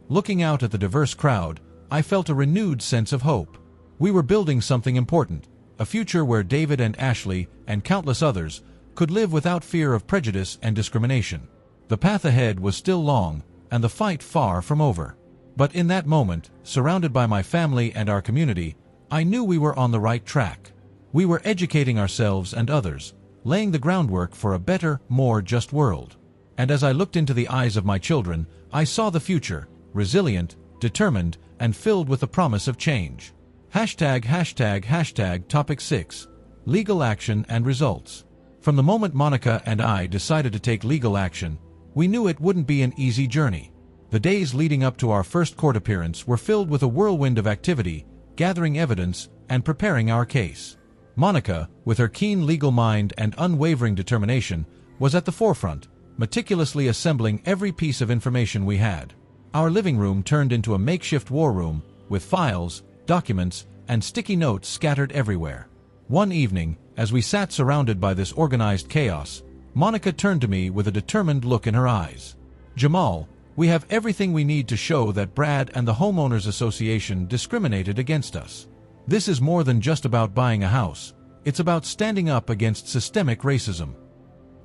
Looking out at the diverse crowd, I felt a renewed sense of hope. We were building something important, a future where David and Ashley, and countless others, could live without fear of prejudice and discrimination. The path ahead was still long, and the fight far from over. But in that moment, surrounded by my family and our community, I knew we were on the right track. We were educating ourselves and others, laying the groundwork for a better, more just world. And as I looked into the eyes of my children, I saw the future, resilient, determined, and filled with the promise of change. Topic 6. Legal action and results. From the moment Monica and I decided to take legal action, we knew it wouldn't be an easy journey. The days leading up to our first court appearance were filled with a whirlwind of activity, gathering evidence, and preparing our case. Monica, with her keen legal mind and unwavering determination, was at the forefront, meticulously assembling every piece of information we had. Our living room turned into a makeshift war room, with files, documents, and sticky notes scattered everywhere. One evening, as we sat surrounded by this organized chaos, Monica turned to me with a determined look in her eyes. "Jamal, we have everything we need to show that Brad and the Homeowners Association discriminated against us. This is more than just about buying a house. It's about standing up against systemic racism."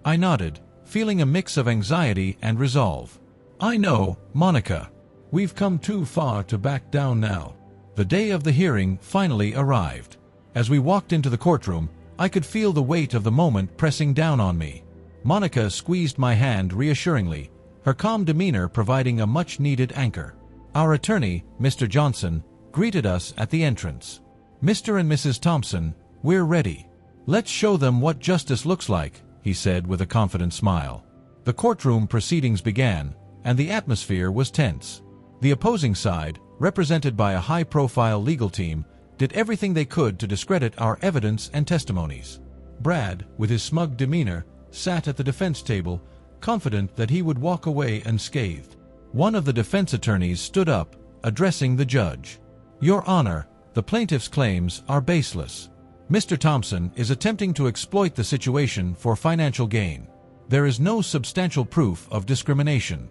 I nodded, feeling a mix of anxiety and resolve. "I know, Monica. We've come too far to back down now." The day of the hearing finally arrived. As we walked into the courtroom, I could feel the weight of the moment pressing down on me. Monica squeezed my hand reassuringly, her calm demeanor providing a much-needed anchor. Our attorney, Mr. Johnson, greeted us at the entrance. "Mr. and Mrs. Thompson, we're ready. Let's show them what justice looks like," he said with a confident smile. The courtroom proceedings began, and the atmosphere was tense. The opposing side, represented by a high-profile legal team, did everything they could to discredit our evidence and testimonies. Brad, with his smug demeanor, sat at the defense table, confident that he would walk away unscathed. One of the defense attorneys stood up, addressing the judge. "Your Honor, the plaintiff's claims are baseless. Mr. Thompson is attempting to exploit the situation for financial gain. There is no substantial proof of discrimination."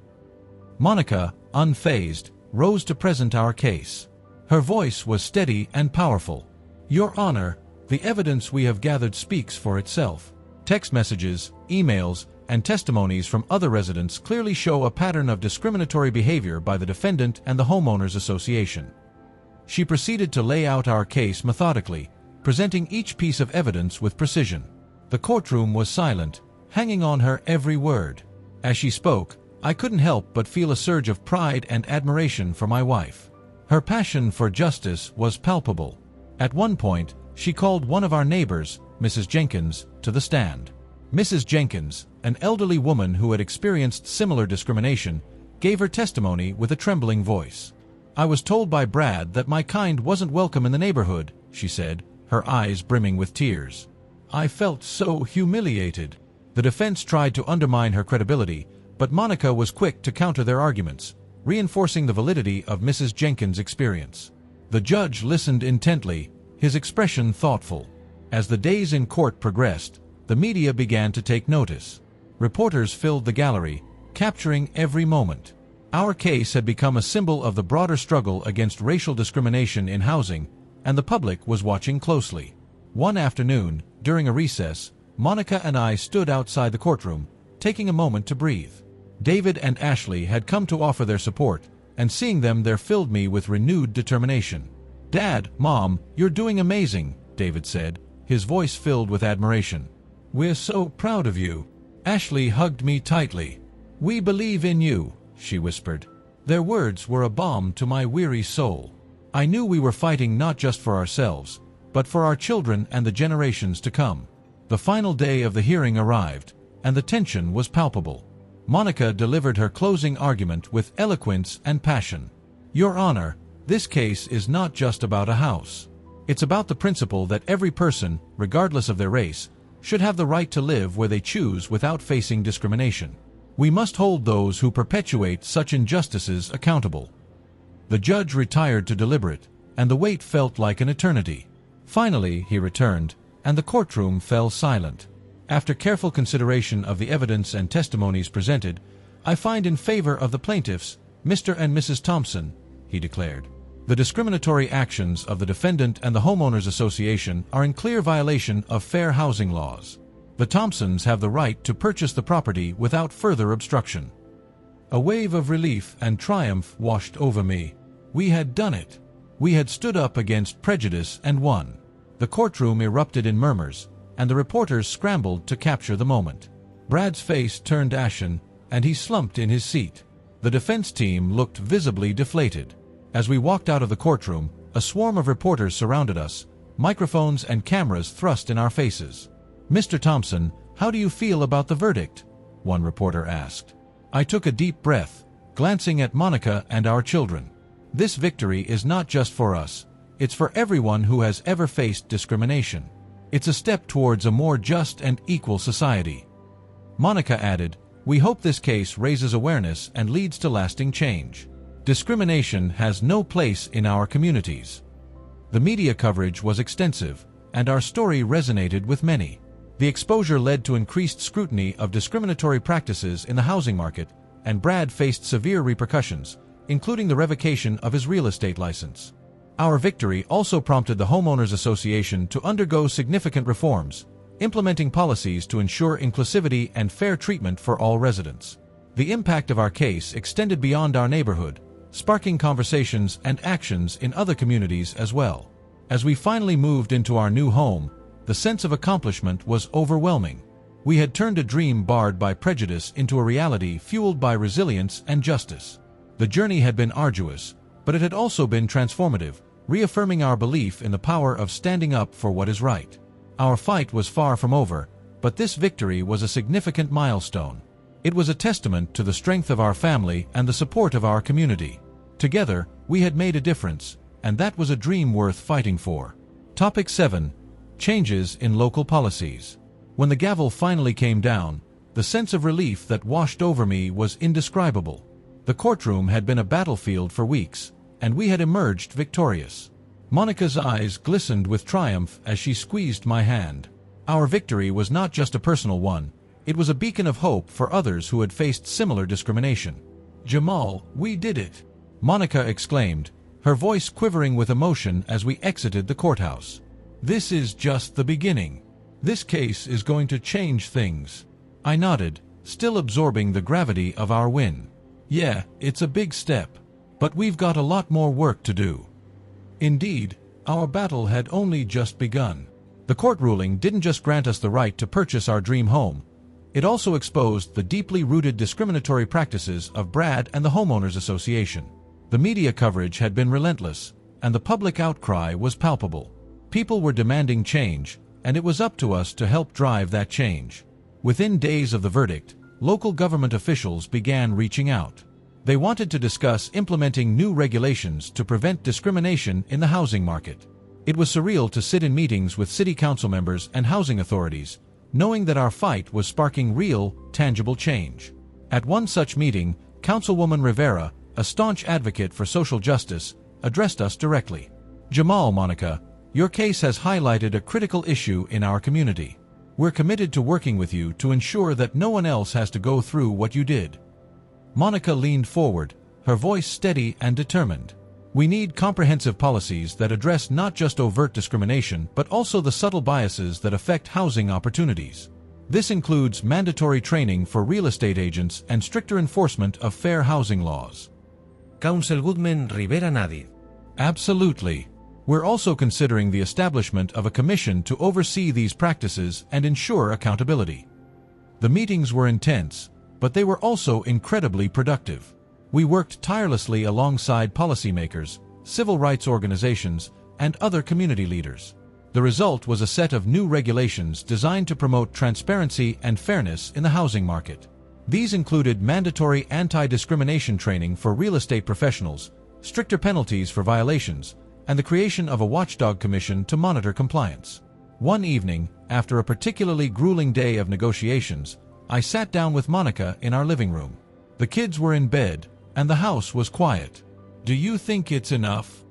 Monica, unfazed, rose to present our case. Her voice was steady and powerful. "Your Honor, the evidence we have gathered speaks for itself. Text messages, emails, and testimonies from other residents clearly show a pattern of discriminatory behavior by the defendant and the Homeowners Association." She proceeded to lay out our case methodically, presenting each piece of evidence with precision. The courtroom was silent, hanging on her every word. As she spoke, I couldn't help but feel a surge of pride and admiration for my wife. Her passion for justice was palpable. At one point, she called one of our neighbors, Mrs. Jenkins, to the stand. Mrs. Jenkins, an elderly woman who had experienced similar discrimination, gave her testimony with a trembling voice. "I was told by Brad that my kind wasn't welcome in the neighborhood," she said, her eyes brimming with tears. "I felt so humiliated." The defense tried to undermine her credibility, but Monica was quick to counter their arguments, reinforcing the validity of Mrs. Jenkins' experience. The judge listened intently, his expression thoughtful. As the days in court progressed, the media began to take notice. Reporters filled the gallery, capturing every moment. Our case had become a symbol of the broader struggle against racial discrimination in housing, and the public was watching closely. One afternoon, during a recess, Monica and I stood outside the courtroom, taking a moment to breathe. David and Ashley had come to offer their support, and seeing them there filled me with renewed determination. "Dad, Mom, you're doing amazing," David said, his voice filled with admiration. "We're so proud of you." Ashley hugged me tightly. "We believe in you," she whispered. Their words were a balm to my weary soul. I knew we were fighting not just for ourselves, but for our children and the generations to come. The final day of the hearing arrived, and the tension was palpable. Monica delivered her closing argument with eloquence and passion. "Your Honor, this case is not just about a house. It's about the principle that every person, regardless of their race, should have the right to live where they choose without facing discrimination. We must hold those who perpetuate such injustices accountable." The judge retired to deliberate, and the wait felt like an eternity. Finally, he returned, and the courtroom fell silent. After careful consideration of the evidence and testimonies presented, I find in favor of the plaintiffs, "Mr. and Mrs. Thompson," he declared, "the discriminatory actions of the defendant and the Homeowners Association are in clear violation of fair housing laws. The Thompsons have the right to purchase the property without further obstruction." A wave of relief and triumph washed over me. We had done it. We had stood up against prejudice and won. The courtroom erupted in murmurs, and the reporters scrambled to capture the moment. Brad's face turned ashen, and he slumped in his seat. The defense team looked visibly deflated. As we walked out of the courtroom, a swarm of reporters surrounded us, microphones and cameras thrust in our faces. "Mr. Thompson, how do you feel about the verdict?" one reporter asked. I took a deep breath, glancing at Monica and our children. This victory is not just for us, it's for everyone who has ever faced discrimination. It's a step towards a more just and equal society. Monica added, "We hope this case raises awareness and leads to lasting change. Discrimination has no place in our communities." The media coverage was extensive, and our story resonated with many. The exposure led to increased scrutiny of discriminatory practices in the housing market, and Brad faced severe repercussions, including the revocation of his real estate license. Our victory also prompted the Homeowners Association to undergo significant reforms, implementing policies to ensure inclusivity and fair treatment for all residents. The impact of our case extended beyond our neighborhood, sparking conversations and actions in other communities as well. As we finally moved into our new home, the sense of accomplishment was overwhelming. We had turned a dream barred by prejudice into a reality fueled by resilience and justice. The journey had been arduous, but it had also been transformative, reaffirming our belief in the power of standing up for what is right. Our fight was far from over, but this victory was a significant milestone. It was a testament to the strength of our family and the support of our community. Together, we had made a difference, and that was a dream worth fighting for. Topic 7. Changes in local policies. When the gavel finally came down, the sense of relief that washed over me was indescribable. The courtroom had been a battlefield for weeks, and we had emerged victorious. Monica's eyes glistened with triumph as she squeezed my hand. Our victory was not just a personal one, it was a beacon of hope for others who had faced similar discrimination. "Jamal, we did it!" Monica exclaimed, her voice quivering with emotion as we exited the courthouse. "This is just the beginning. This case is going to change things." I nodded, still absorbing the gravity of our win. "Yeah, it's a big step, but we've got a lot more work to do." Indeed, our battle had only just begun. The court ruling didn't just grant us the right to purchase our dream home, it also exposed the deeply rooted discriminatory practices of Brad and the Homeowners Association. The media coverage had been relentless, and the public outcry was palpable. People were demanding change, and it was up to us to help drive that change. Within days of the verdict, local government officials began reaching out. They wanted to discuss implementing new regulations to prevent discrimination in the housing market. It was surreal to sit in meetings with city council members and housing authorities, knowing that our fight was sparking real, tangible change. At one such meeting, Councilwoman Rivera, a staunch advocate for social justice, addressed us directly. "Jamal, Monica, your case has highlighted a critical issue in our community. We're committed to working with you to ensure that no one else has to go through what you did." Monica leaned forward, her voice steady and determined. "We need comprehensive policies that address not just overt discrimination but also the subtle biases that affect housing opportunities. This includes mandatory training for real estate agents and stricter enforcement of fair housing laws." Counsel Goodman Rivera Nadi. "Absolutely. We're also considering the establishment of a commission to oversee these practices and ensure accountability." The meetings were intense, but they were also incredibly productive. We worked tirelessly alongside policymakers, civil rights organizations, and other community leaders. The result was a set of new regulations designed to promote transparency and fairness in the housing market. These included mandatory anti-discrimination training for real estate professionals, stricter penalties for violations, and the creation of a watchdog commission to monitor compliance. One evening, after a particularly grueling day of negotiations, I sat down with Monica in our living room. The kids were in bed, and the house was quiet. "Do you think it's enough?"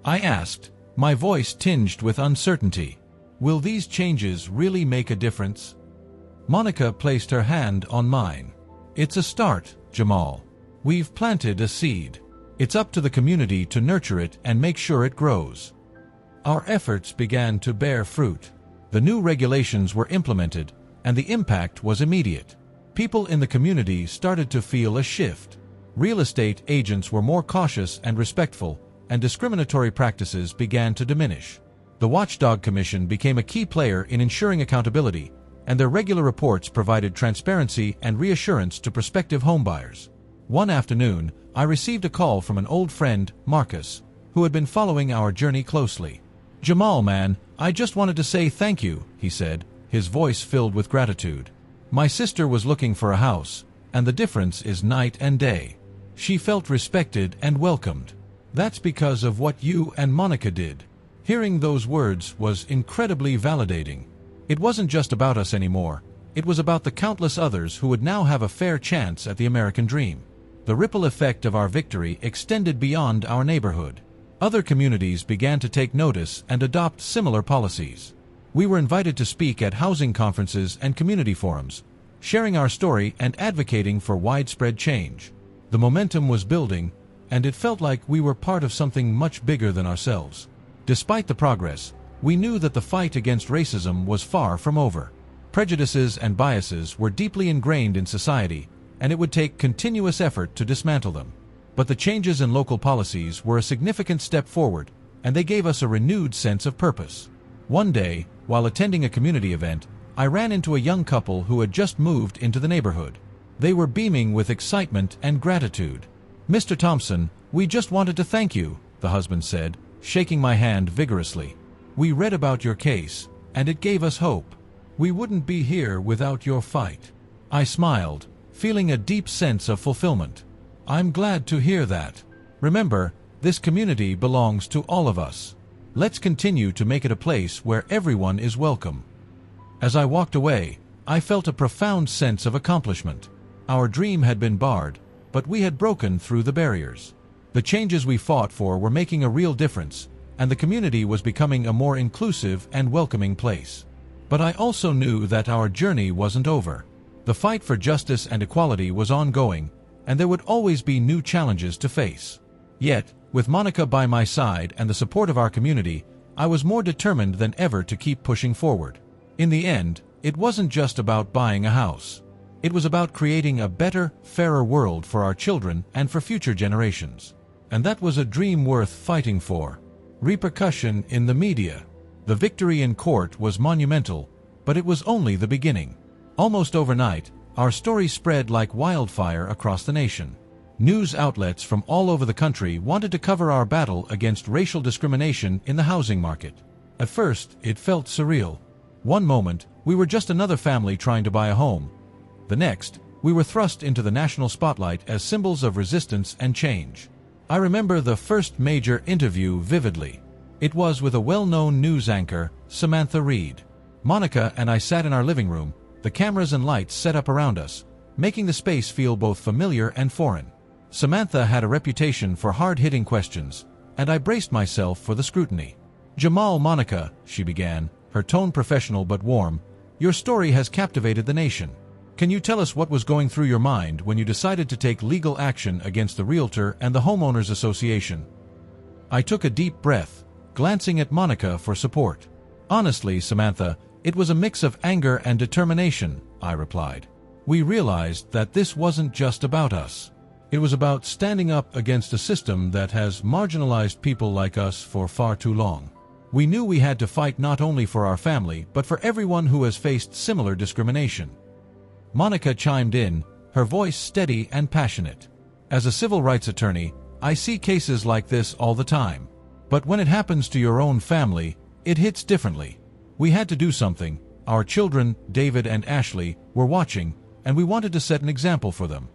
I asked, my voice tinged with uncertainty. "Will these changes really make a difference?" Monica placed her hand on mine. "It's a start, Jamal. We've planted a seed. It's up to the community to nurture it and make sure it grows. Our efforts began to bear fruit. The new regulations were implemented, and the impact was immediate. People in the community started to feel a shift. Real estate agents were more cautious and respectful, and discriminatory practices began to diminish. The Watchdog Commission became a key player in ensuring accountability, and their regular reports provided transparency and reassurance to prospective homebuyers. One afternoon, I received a call from an old friend, Marcus, who had been following our journey closely. "Jamal, man, I just wanted to say thank you," he said, his voice filled with gratitude. "My sister was looking for a house, and the difference is night and day. She felt respected and welcomed. That's because of what you and Monica did." Hearing those words was incredibly validating. It wasn't just about us anymore. It was about the countless others who would now have a fair chance at the American dream. The ripple effect of our victory extended beyond our neighborhood. Other communities began to take notice and adopt similar policies. We were invited to speak at housing conferences and community forums, sharing our story and advocating for widespread change. The momentum was building, and it felt like we were part of something much bigger than ourselves. Despite the progress, we knew that the fight against racism was far from over. Prejudices and biases were deeply ingrained in society, and it would take continuous effort to dismantle them. But the changes in local policies were a significant step forward, and they gave us a renewed sense of purpose. One day, while attending a community event, I ran into a young couple who had just moved into the neighborhood. They were beaming with excitement and gratitude. "Mr. Thompson, we just wanted to thank you," the husband said, shaking my hand vigorously. "We read about your case, and it gave us hope. We wouldn't be here without your fight." I smiled, feeling a deep sense of fulfillment. "I'm glad to hear that. Remember, this community belongs to all of us. Let's continue to make it a place where everyone is welcome." As I walked away, I felt a profound sense of accomplishment. Our dream had been barred, but we had broken through the barriers. The changes we fought for were making a real difference, and the community was becoming a more inclusive and welcoming place. But I also knew that our journey wasn't over. The fight for justice and equality was ongoing, and there would always be new challenges to face. Yet, with Monica by my side and the support of our community, I was more determined than ever to keep pushing forward. In the end, it wasn't just about buying a house. It was about creating a better, fairer world for our children and for future generations. And that was a dream worth fighting for. Repercussion in the media. The victory in court was monumental, but it was only the beginning. Almost overnight, our story spread like wildfire across the nation. News outlets from all over the country wanted to cover our battle against racial discrimination in the housing market. At first, it felt surreal. One moment, we were just another family trying to buy a home. The next, we were thrust into the national spotlight as symbols of resistance and change. I remember the first major interview vividly. It was with a well-known news anchor, Samantha Reed. Monica and I sat in our living room, the cameras and lights set up around us, making the space feel both familiar and foreign. Samantha had a reputation for hard-hitting questions, and I braced myself for the scrutiny. "Jamal, Monica," she began, her tone professional but warm, "your story has captivated the nation. Can you tell us what was going through your mind when you decided to take legal action against the Realtor and the Homeowners Association?" I took a deep breath, glancing at Monica for support. "Honestly, Samantha, it was a mix of anger and determination," I replied. "We realized that this wasn't just about us. It was about standing up against a system that has marginalized people like us for far too long. We knew we had to fight not only for our family, but for everyone who has faced similar discrimination." Monica chimed in, her voice steady and passionate. "As a civil rights attorney, I see cases like this all the time. But when it happens to your own family, it hits differently. We had to do something. Our children, David and Ashley, were watching, and we wanted to set an example for them."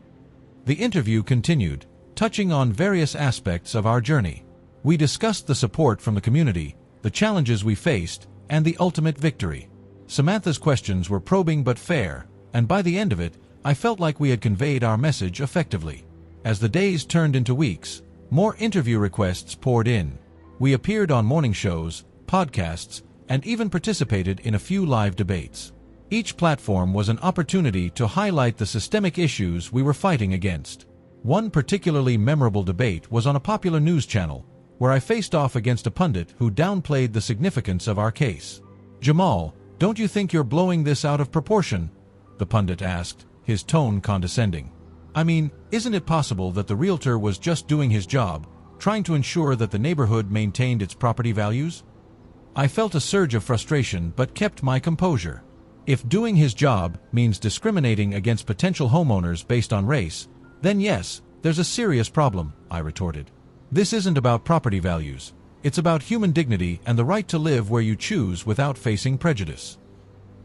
The interview continued, touching on various aspects of our journey. We discussed the support from the community, the challenges we faced, and the ultimate victory. Samantha's questions were probing but fair, and by the end of it, I felt like we had conveyed our message effectively. As the days turned into weeks, more interview requests poured in. We appeared on morning shows, podcasts, and even participated in a few live debates. Each platform was an opportunity to highlight the systemic issues we were fighting against. One particularly memorable debate was on a popular news channel, where I faced off against a pundit who downplayed the significance of our case. "Jamal, don't you think you're blowing this out of proportion?" the pundit asked, his tone condescending. "I mean, isn't it possible that the realtor was just doing his job, trying to ensure that the neighborhood maintained its property values?" I felt a surge of frustration but kept my composure. If doing his job means discriminating against potential homeowners based on race, then yes, there's a serious problem, I retorted. This isn't about property values. It's about human dignity and the right to live where you choose without facing prejudice.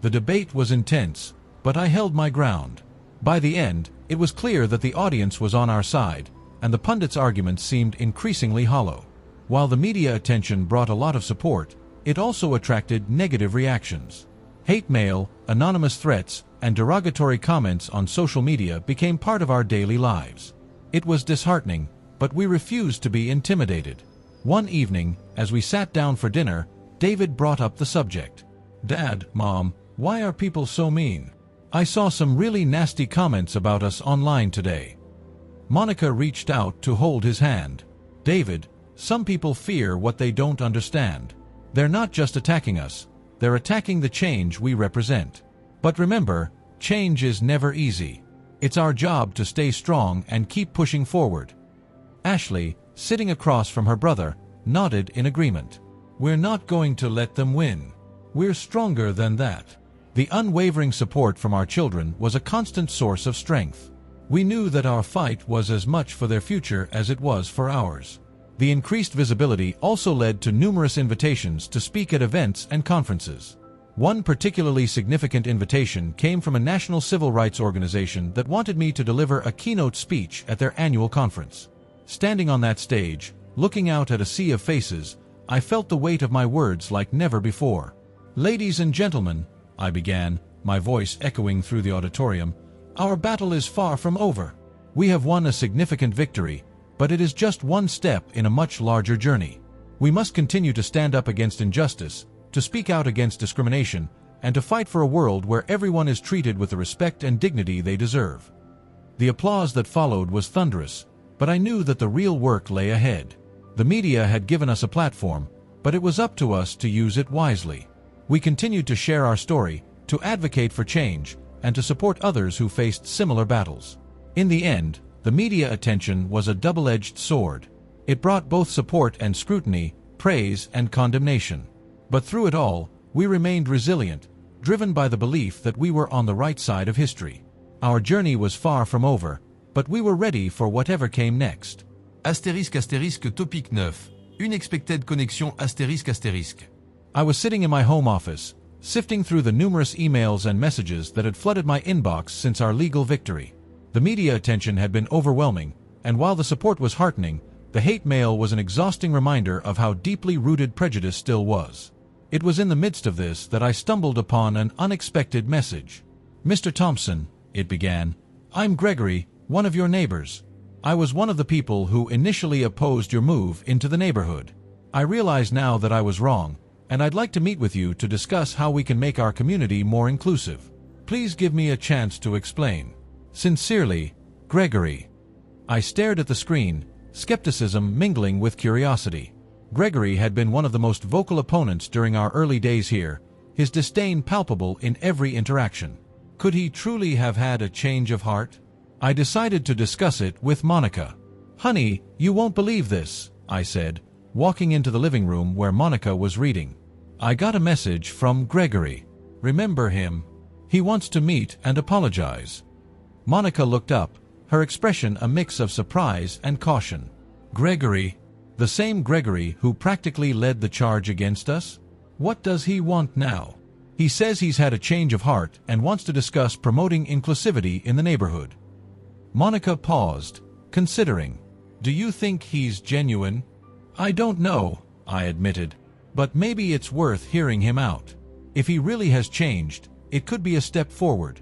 The debate was intense, but I held my ground. By the end, it was clear that the audience was on our side, and the pundit's arguments seemed increasingly hollow. While the media attention brought a lot of support, it also attracted negative reactions. Hate mail, anonymous threats, and derogatory comments on social media became part of our daily lives. It was disheartening, but we refused to be intimidated. One evening, as we sat down for dinner, David brought up the subject. "Dad, Mom, why are people so mean? I saw some really nasty comments about us online today." Monica reached out to hold his hand. "David, some people fear what they don't understand. They're not just attacking us, they're attacking the change we represent. But remember, change is never easy. It's our job to stay strong and keep pushing forward." Ashley, sitting across from her brother, nodded in agreement. "We're not going to let them win. We're stronger than that." The unwavering support from our children was a constant source of strength. We knew that our fight was as much for their future as it was for ours. The increased visibility also led to numerous invitations to speak at events and conferences. One particularly significant invitation came from a national civil rights organization that wanted me to deliver a keynote speech at their annual conference. Standing on that stage, looking out at a sea of faces, I felt the weight of my words like never before. "Ladies and gentlemen," I began, my voice echoing through the auditorium, "our battle is far from over. We have won a significant victory, but it is just one step in a much larger journey. We must continue to stand up against injustice, to speak out against discrimination, and to fight for a world where everyone is treated with the respect and dignity they deserve." The applause that followed was thunderous, but I knew that the real work lay ahead. The media had given us a platform, but it was up to us to use it wisely. We continued to share our story, to advocate for change, and to support others who faced similar battles. In the end, the media attention was a double-edged sword. It brought both support and scrutiny, praise and condemnation. But through it all, we remained resilient, driven by the belief that we were on the right side of history. Our journey was far from over, but we were ready for whatever came next. Astérisque astérisque topic 9. Unexpected connexion astérisque astérisque. I was sitting in my home office, sifting through the numerous emails and messages that had flooded my inbox since our legal victory. The media attention had been overwhelming, and while the support was heartening, the hate mail was an exhausting reminder of how deeply rooted prejudice still was. It was in the midst of this that I stumbled upon an unexpected message. "Mr. Thompson," it began, "I'm Gregory, one of your neighbors. I was one of the people who initially opposed your move into the neighborhood. I realize now that I was wrong, and I'd like to meet with you to discuss how we can make our community more inclusive. Please give me a chance to explain. Sincerely, Gregory." I stared at the screen, skepticism mingling with curiosity. Gregory had been one of the most vocal opponents during our early days here, his disdain palpable in every interaction. Could he truly have had a change of heart? I decided to discuss it with Monica. "Honey, you won't believe this," I said, walking into the living room where Monica was reading. "I got a message from Gregory. Remember him? He wants to meet and apologize." Monica looked up, her expression a mix of surprise and caution. "Gregory? The same Gregory who practically led the charge against us? What does he want now?" "He says he's had a change of heart and wants to discuss promoting inclusivity in the neighborhood." Monica paused, considering. "Do you think he's genuine?" "I don't know," I admitted, "but maybe it's worth hearing him out. If he really has changed, it could be a step forward."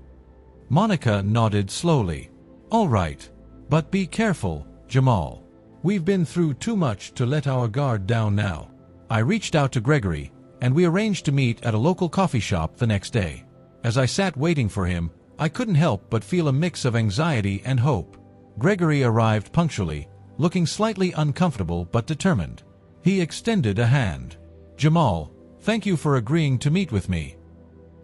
Monica nodded slowly. "All right. But be careful, Jamal. We've been through too much to let our guard down now." I reached out to Gregory, and we arranged to meet at a local coffee shop the next day. As I sat waiting for him, I couldn't help but feel a mix of anxiety and hope. Gregory arrived punctually, looking slightly uncomfortable but determined. He extended a hand. "Jamal, thank you for agreeing to meet with me."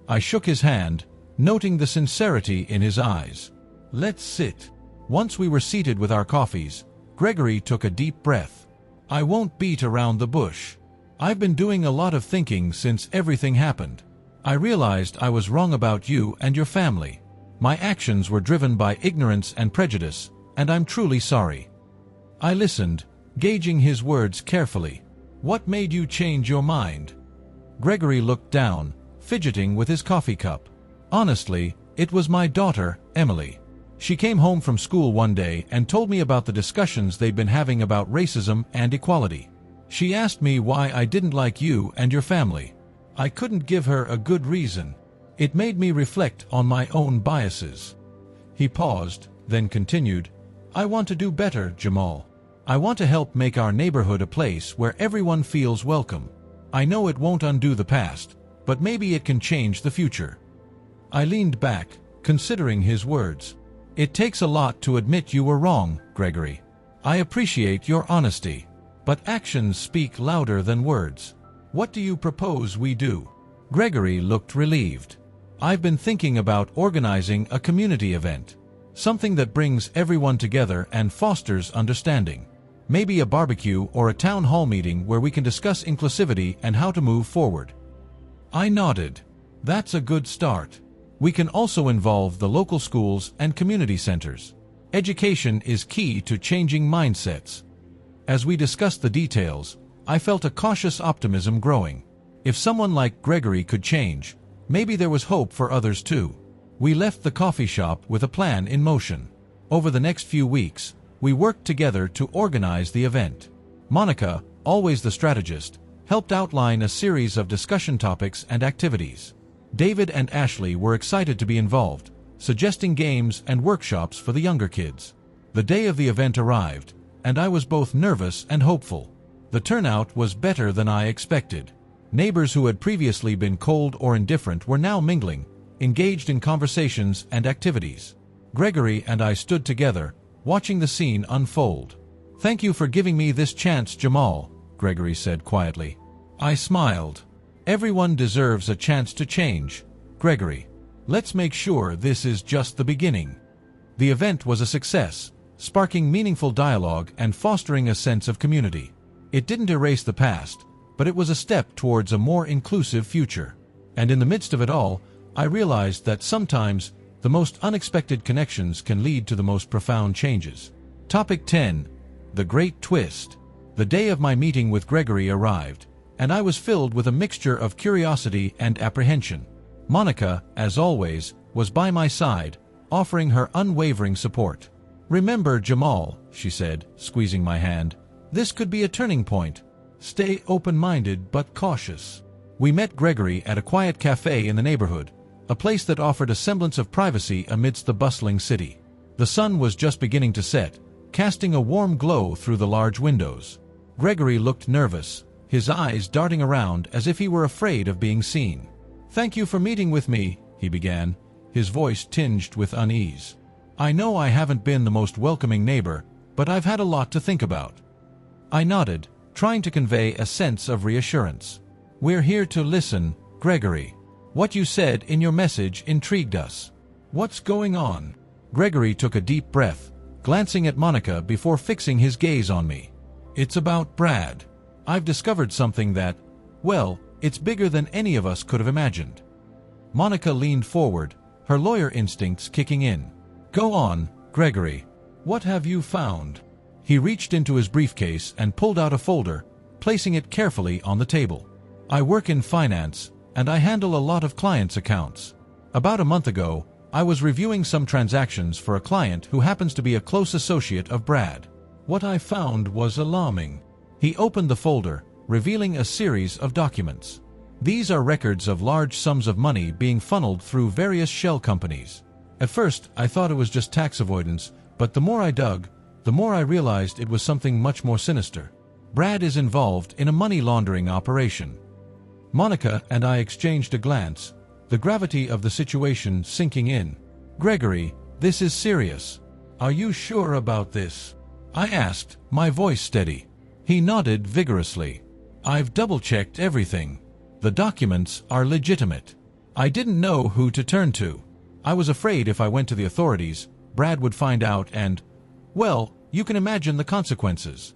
I shook his hand, noting the sincerity in his eyes. "Let's sit." Once we were seated with our coffees, Gregory took a deep breath. "I won't beat around the bush. I've been doing a lot of thinking since everything happened. I realized I was wrong about you and your family. My actions were driven by ignorance and prejudice, and I'm truly sorry." I listened, gauging his words carefully. "What made you change your mind?" Gregory looked down, fidgeting with his coffee cup. "Honestly, it was my daughter, Emily. She came home from school one day and told me about the discussions they'd been having about racism and equality. She asked me why I didn't like you and your family. I couldn't give her a good reason. It made me reflect on my own biases." He paused, then continued, "I want to do better, Jamal. I want to help make our neighborhood a place where everyone feels welcome. I know it won't undo the past, but maybe it can change the future." I leaned back, considering his words. "It takes a lot to admit you were wrong, Gregory. I appreciate your honesty. But actions speak louder than words. What do you propose we do?" Gregory looked relieved. "I've been thinking about organizing a community event. Something that brings everyone together and fosters understanding. Maybe a barbecue or a town hall meeting where we can discuss inclusivity and how to move forward." I nodded. "That's a good start. We can also involve the local schools and community centers. Education is key to changing mindsets." As we discussed the details, I felt a cautious optimism growing. If someone like Gregory could change, maybe there was hope for others too. We left the coffee shop with a plan in motion. Over the next few weeks, we worked together to organize the event. Monica, always the strategist, helped outline a series of discussion topics and activities. David and Ashley were excited to be involved, suggesting games and workshops for the younger kids. The day of the event arrived, and I was both nervous and hopeful. The turnout was better than I expected. Neighbors who had previously been cold or indifferent were now mingling, engaged in conversations and activities. Gregory and I stood together, watching the scene unfold. "Thank you for giving me this chance, Jamal," Gregory said quietly. I smiled. "Everyone deserves a chance to change, Gregory. Let's make sure this is just the beginning." The event was a success, sparking meaningful dialogue and fostering a sense of community. It didn't erase the past, but it was a step towards a more inclusive future. And in the midst of it all, I realized that sometimes the most unexpected connections can lead to the most profound changes. Topic 10. The Great Twist. The day of my meeting with Gregory arrived, and I was filled with a mixture of curiosity and apprehension. Monica, as always, was by my side, offering her unwavering support. "Remember, Jamal," she said, squeezing my hand, "this could be a turning point. Stay open-minded but cautious." We met Gregory at a quiet cafe in the neighborhood, a place that offered a semblance of privacy amidst the bustling city. The sun was just beginning to set, casting a warm glow through the large windows. Gregory looked nervous, his eyes darting around as if he were afraid of being seen. "Thank you for meeting with me," he began, his voice tinged with unease. "I know I haven't been the most welcoming neighbor, but I've had a lot to think about." I nodded, trying to convey a sense of reassurance. "We're here to listen, Gregory. What you said in your message intrigued us. What's going on?" Gregory took a deep breath, glancing at Monica before fixing his gaze on me. "It's about Brad. I've discovered something that, well, it's bigger than any of us could have imagined." Monica leaned forward, her lawyer instincts kicking in. "Go on, Gregory. What have you found?" He reached into his briefcase and pulled out a folder, placing it carefully on the table. "I work in finance, and I handle a lot of clients' accounts. About a month ago, I was reviewing some transactions for a client who happens to be a close associate of Brad. What I found was alarming." He opened the folder, revealing a series of documents. These are records of large sums of money being funneled through various shell companies. At first, I thought it was just tax avoidance, but the more I dug, the more I realized it was something much more sinister. Brad is involved in a money laundering operation. Monica and I exchanged a glance, the gravity of the situation sinking in. "Gregory, this is serious." Are you sure about this? I asked, my voice steady. He nodded vigorously. I've double-checked everything. The documents are legitimate. I didn't know who to turn to. I was afraid if I went to the authorities, Brad would find out and, well, you can imagine the consequences.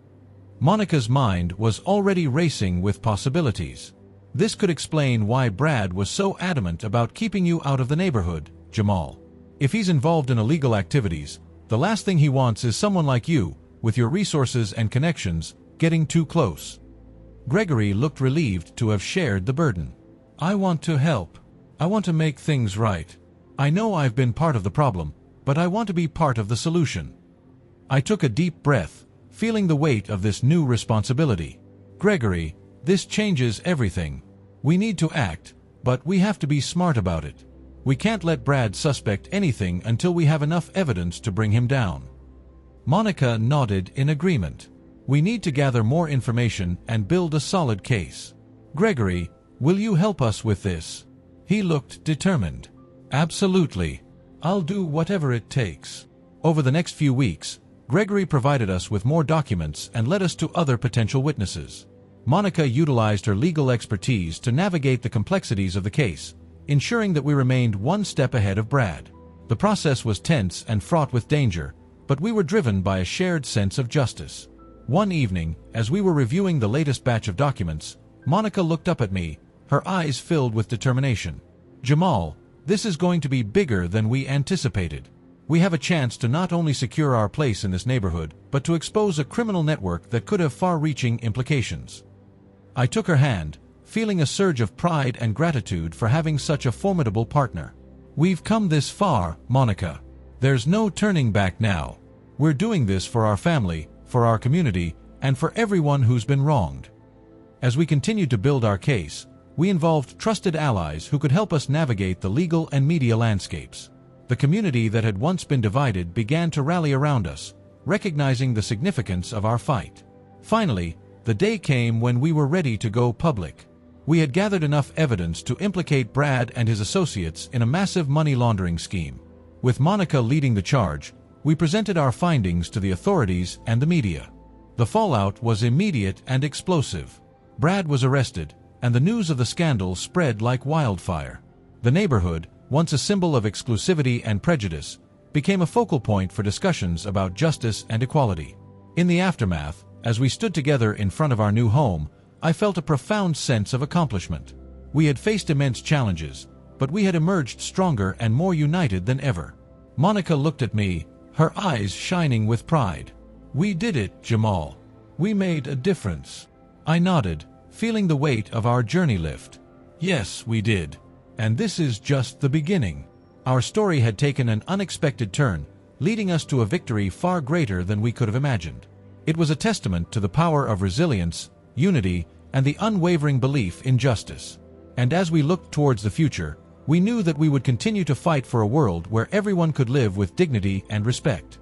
Monica's mind was already racing with possibilities. This could explain why Brad was so adamant about keeping you out of the neighborhood, Jamal. If he's involved in illegal activities, the last thing he wants is someone like you, with your resources and connections, getting too close. Gregory looked relieved to have shared the burden. I want to help. I want to make things right. I know I've been part of the problem, but I want to be part of the solution. I took a deep breath, feeling the weight of this new responsibility. Gregory, this changes everything. We need to act, but we have to be smart about it. We can't let Brad suspect anything until we have enough evidence to bring him down. Monica nodded in agreement. We need to gather more information and build a solid case. Gregory, will you help us with this? He looked determined. Absolutely. I'll do whatever it takes. Over the next few weeks, Gregory provided us with more documents and led us to other potential witnesses. Monica utilized her legal expertise to navigate the complexities of the case, ensuring that we remained one step ahead of Brad. The process was tense and fraught with danger, but we were driven by a shared sense of justice. One evening, as we were reviewing the latest batch of documents, Monica looked up at me, her eyes filled with determination. Jamal, this is going to be bigger than we anticipated. We have a chance to not only secure our place in this neighborhood, but to expose a criminal network that could have far-reaching implications. I took her hand, feeling a surge of pride and gratitude for having such a formidable partner. We've come this far, Monica. There's no turning back now. We're doing this for our family, for our community, and for everyone who's been wronged. As we continued to build our case, we involved trusted allies who could help us navigate the legal and media landscapes. The community that had once been divided began to rally around us, recognizing the significance of our fight. Finally, the day came when we were ready to go public. We had gathered enough evidence to implicate Brad and his associates in a massive money laundering scheme. With Monica leading the charge, we presented our findings to the authorities and the media. The fallout was immediate and explosive. Brad was arrested, and the news of the scandal spread like wildfire. The neighborhood, once a symbol of exclusivity and prejudice, became a focal point for discussions about justice and equality. In the aftermath, as we stood together in front of our new home, I felt a profound sense of accomplishment. We had faced immense challenges, but we had emerged stronger and more united than ever. Monica looked at me, her eyes shining with pride. We did it, Jamal. We made a difference. I nodded, feeling the weight of our journey lift. Yes, we did. And this is just the beginning. Our story had taken an unexpected turn, leading us to a victory far greater than we could have imagined. It was a testament to the power of resilience, unity, and the unwavering belief in justice. And as we looked towards the future, we knew that we would continue to fight for a world where everyone could live with dignity and respect.